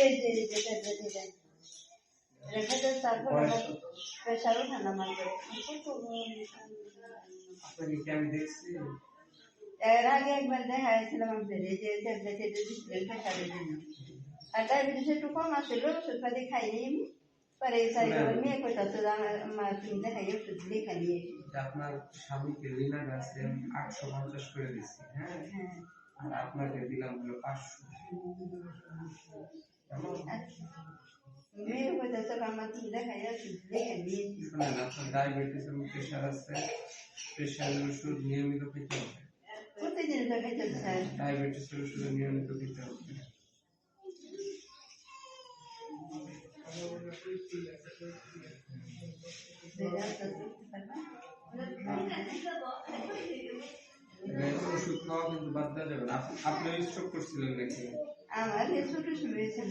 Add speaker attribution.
Speaker 1: এই যে রেখে তো তারপর প্রেশারও ঠান্ডা মারবে।
Speaker 2: আপনাকে কি আমি দেখছি?
Speaker 1: এর আগে একবার দেখা হয়েছিলাম আপনার এই যে ট্যাবলেট দিচ্ছিলেন প্রেশারের জন্য, আর ডায়াবেটিস একটু কম আসছিল, ওষুধ পাতি খাইনি আমি। পরে মেয়ে কোথাও আমার তুমি দেখাই ওষুধ লেখা নিয়ে
Speaker 2: আপনার স্বামীকে রিনার আছে 850 করে দিচ্ছি, হ্যাঁ, আর আপনাকে দিলাম হলো 500।
Speaker 1: মেয়ে কোথাও আমার তুমি দেখাই ওষুধ লেখা নিয়েছি।
Speaker 2: শুনেন, আপনার ডায়াবেটিস এবং প্রেশার আছে, প্রেশারের ওষুধ নিয়মিত খেতে হবে।
Speaker 1: প্রতিদিন তো খেতে স্যার।
Speaker 2: ডায়াবেটিসের ওষুধ নিয়মিত খেতে হবে। ওষুধ খাওয়া কিন্তু বাদ দেওয়া যাবে না। আপনি স্ট্রোক করছিলেন নাকি?
Speaker 1: আমার ছোট শুরু হয়েছিল।